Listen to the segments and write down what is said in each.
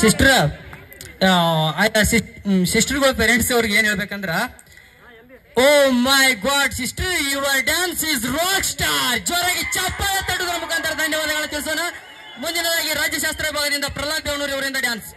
Sister ಸಿಸ್ಟರ್ಗಳ parents ಅವ್ರಿಗೆ ಏನ್ ಹೇಳ್ಬೇಕಂದ್ರ, oh my god sister, your dance is rock star. ಜೋರಾಗಿ ಚಪ್ಪಾಳೆ ತಟ್ಟುವುದರ ಮುಖಾಂತರ ಧನ್ಯವಾದಗಳು ತಿಳಿಸೋಣ. ಮುಂದಿನದಾಗಿ ರಾಜ್ಯಶಾಸ್ತ್ರ ವಿಭಾಗದಿಂದ ಪ್ರಹ್ಲಾದ್ ದೇವನೂರು ಅವರಿಂದ ಡ್ಯಾನ್ಸ್.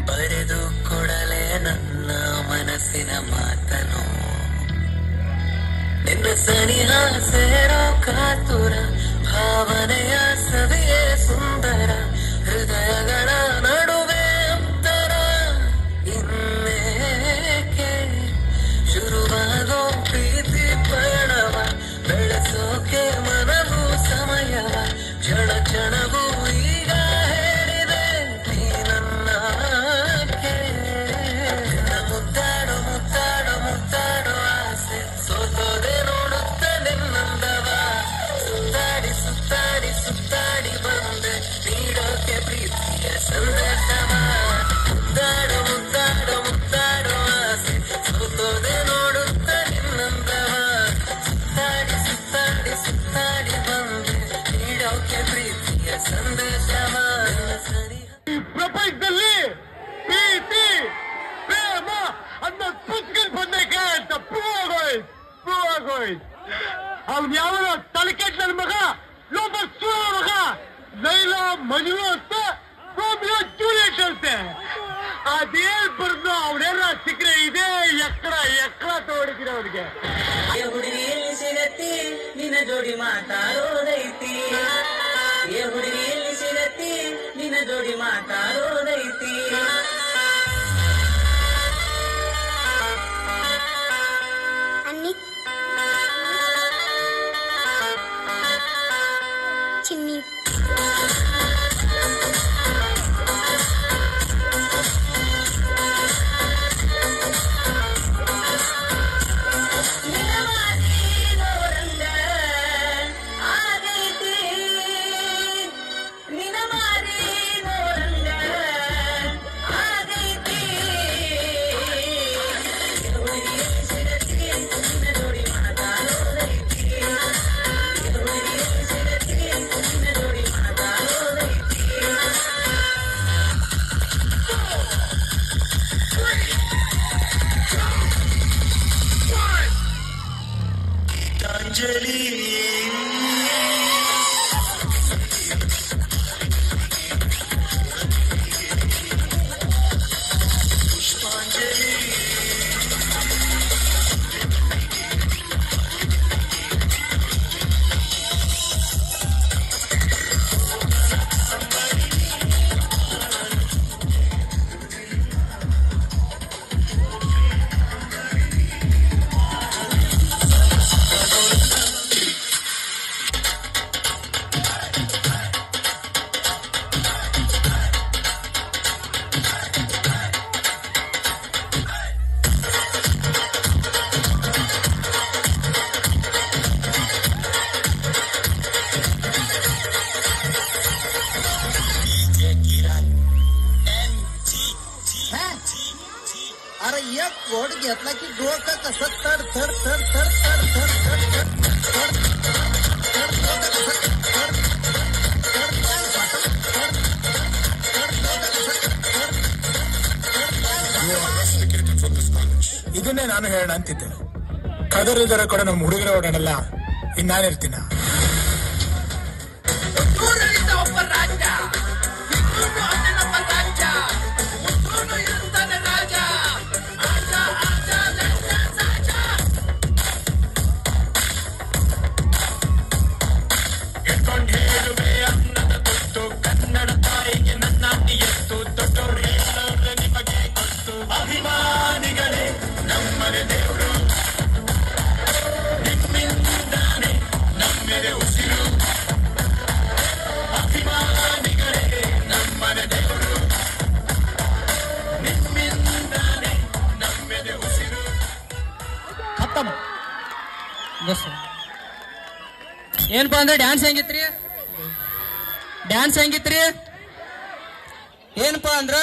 ಬರೆದು ಕೊಡಲೆ ನನ್ನ ಮನಸ್ಸಿನ ಮಾತನು, ನಿನ್ನ ಸನಿಹ ಸೇರೋ ಕಾತುರ ಭಾವನೆಯ ಸವಿಯೇ ಸುಂದರ, ಹೃದಯಗಳ ನಡುವೆ ಅಂತರ ಇನ್ನೇಕೆ, ಶುರುವಾಗೋ ಪ್ರೀತಿ ಪಯಣವ ಬೆಳೆಸೋಕೆ ಮನಗೂ ಸಮಯವ, ಕ್ಷಣ ಕ್ಷಣವೂ ಈಗ ಹೇಳಿದೆ ನೀ ನನ್ನ ಮುದ್ದಾಡೋ ಮುದ್ದಾಡೋ ಮುದ್ದಾಡೋ ಆಸೆ, ಸೋತೋದೆ ನೋಡುತ್ತ ನಿನ್ನಂದವ, ಸುತ್ತಾಡಿ ಸುತ್ತಾಡಿ ಸುತ್ತಾಡಿ ಬಂದೆ ನೀಡೋಕೆ ಪ್ರೀತಿಯ ಸಂದೇಶವ, ಮುದ್ದಾಡೋ ಮುದ್ದಾಡೋ ಮುದ್ದಾಡೋ ಆಸೆ, ಸೋತೋದೆ ನೋಡುತ್ತ ನಿನ್ನಂದವ, ಸುತ್ತಾಡಿ ಸುತ್ತಾಡಿ ಸುತ್ತಾಡಿ ಬಂದೆ ನೀಡೋಕೆ ಪ್ರೀತಿಯ ಸಂದೇಶವ. ಪ್ರಪಂಚದಲ್ಲಿ ಪ್ರೀತಿ ಪ್ರೇಮ ಅನ್ನೋ ಪುಸ್ತಕ ಬಂದಕ್ಕೆ ಅಂತ ಪ್ರೂವ್ ಆಗೋಯ್ತು. ಅವ್ನು ಯಾವ ತಲೆಕೆಟ್ಟ ನನ್ನ ಮಗ, ಲೋಪ ಸೂರ ಮಗ, ಲೈಲಾ ಮಜನು ಅಂತ ರೋಮಿಯೋ ಜೂಲಿಯಟ್ ಅಂತೆ. ಅದೇನ್ ಬರ್ದು ಅವ್ರೇನ ಸಿಕ್ಕರೆ ಇದೇ ಎಕ್ಕಡ ತೋಡಿದ್ದೀರ ಅವ್ರಿಗೆ. ಹುಡುಗಿಯಲ್ಲಿ ಸಿಗತ್ತಿ ನಿನ್ನ ಜೋಡಿ ಮಾತಾಡೋದೈತಿ, ಹುಡುಗಿಯಲ್ಲಿ ಸಿಗತ್ತಿ ನಿನ್ನ ಜೋಡಿ ಮಾತಾಡೋದೈತಿ. ಅನ್ನಿ ಚಿನ್ನಿ अरे एक कोड घेतला की डोकं कसं थर थर थर थर थर थर थर ಇದನ್ನೇ ನಾನು ಹೇಳೋಣ ಅಂತಿದ್ದೆ. ಕದರಿದರೆ ಕೂಡ ನಮ್ಮ ಹುಡುಗರ ಓಡಾಡಲ್ಲ, ಇನ್ನಾನಿರ್ತೀನ. ಒಬ್ಬ ರಾಜ ಏನಪ್ಪಾ ಅಂದ್ರೆ ಡ್ಯಾನ್ಸ್ ಹೆಂಗಿತ್ರಿ? ಏನಪ್ಪಾ ಅಂದ್ರ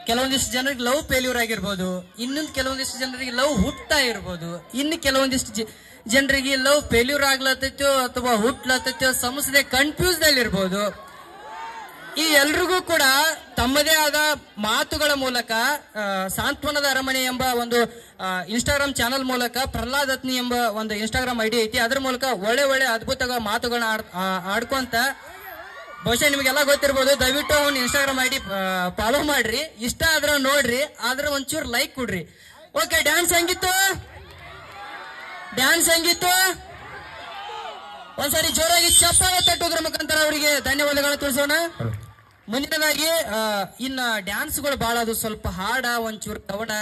ಕೆಲವೊಂದಿಷ್ಟು ಜನರಿಗೆ ಲವ್ ಫೇಲ್ಯೂರ್ ಆಗಿರ್ಬೋದು, ಇನ್ನೊಂದು ಕೆಲವೊಂದಿಷ್ಟು ಜನರಿಗೆ ಲವ್ ಹುಟ್ತಾ ಇರ್ಬೋದು, ಇನ್ನು ಕೆಲವೊಂದಿಷ್ಟು ಜನರಿಗೆ ಲವ್ ಫೇಲ್ಯೂರ್ ಆಗ್ಲತ್ತೈತೋ ಅಥವಾ ಹುಟ್ಲತ್ತೈತೋ ಸಮಸ್ಯೆ ಕನ್ಫ್ಯೂಸ್ ಇರ್ಬೋದು. ಈ ಎಲ್ರಿಗೂ ಕೂಡ ತಮ್ಮದೇ ಆದ ಮಾತುಗಳ ಮೂಲಕ ಸಾಂತ್ವನದ ಅರಮನೆ ಎಂಬ ಒಂದು ಇನ್ಸ್ಟಾಗ್ರಾಮ್ ಚಾನಲ್ ಮೂಲಕ ಪ್ರಹ್ಲಾದ್ ಅತ್ನಿ ಎಂಬ ಒಂದು ಇನ್ಸ್ಟಾಗ್ರಾಮ್ ಐಡಿ ಐತಿ. ಅದ್ರ ಮೂಲಕ ಒಳ್ಳೆ ಅದ್ಭುತ ಮಾತುಗಳನ್ನ ಆಡ್ಕೊಂತ ಬಹುಶಃ ನಿಮಗೆಲ್ಲ ಗೊತ್ತಿರ್ಬೋದು. ದಯವಿಟ್ಟು ಅವ್ನ ಇನ್ಸ್ಟಾಗ್ರಾಮ್ ಐಡಿ ಫಾಲೋ ಮಾಡ್ರಿ, ಇಷ್ಟ ಆದ್ರ ನೋಡ್ರಿ, ಆದ್ರೆ ಒಂಚೂರು ಲೈಕ್ ಕೊಡ್ರಿ. ಓಕೆ, ಡ್ಯಾನ್ಸ್ ಹೆಂಗಿತ್ತು? ಒಂದ್ಸರಿ ಜೋರಾಗಿ ಚಪ್ಪಾಳೆ ತಟ್ಟೋದ್ರ ಮುಖಾಂತರ ಅವರಿಗೆ ಧನ್ಯವಾದಗಳನ್ನ ತಿಳಿಸೋಣ. ಮುಂದಿನದಾಗಿ ಇನ್ನ ಡ್ಯಾನ್ಸ್ಗಳು ಬಹಳ ಅದು ಸ್ವಲ್ಪ ಹಾಡ, ಒಂಚೂರು ಕವನ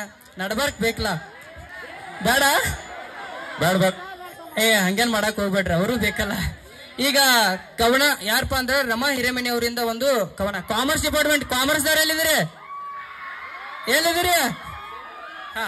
ನಡಬರ್ಕ್ ಬೇಕಲ್ಲ, ಬೇಡ ಹಂಗೇನ್ ಮಾಡಕ್ ಹೋಗ್ಬೇಡ್ರಿ, ಅವರು ಬೇಕಲ್ಲ. ಈಗ ಕವನ ಯಾರಪ್ಪ ಅಂದ್ರೆ ರಮಾ ಹಿರೇಮನಿ ಅವರಿಂದ ಒಂದು ಕವನ. ಕಾಮರ್ಸ್ ಡಿಪಾರ್ಟ್ಮೆಂಟ್, ಕಾಮರ್ಸ್ ದಾರ ಎಲ್ಲಿದ್ದೀರಿ? ಹಾ,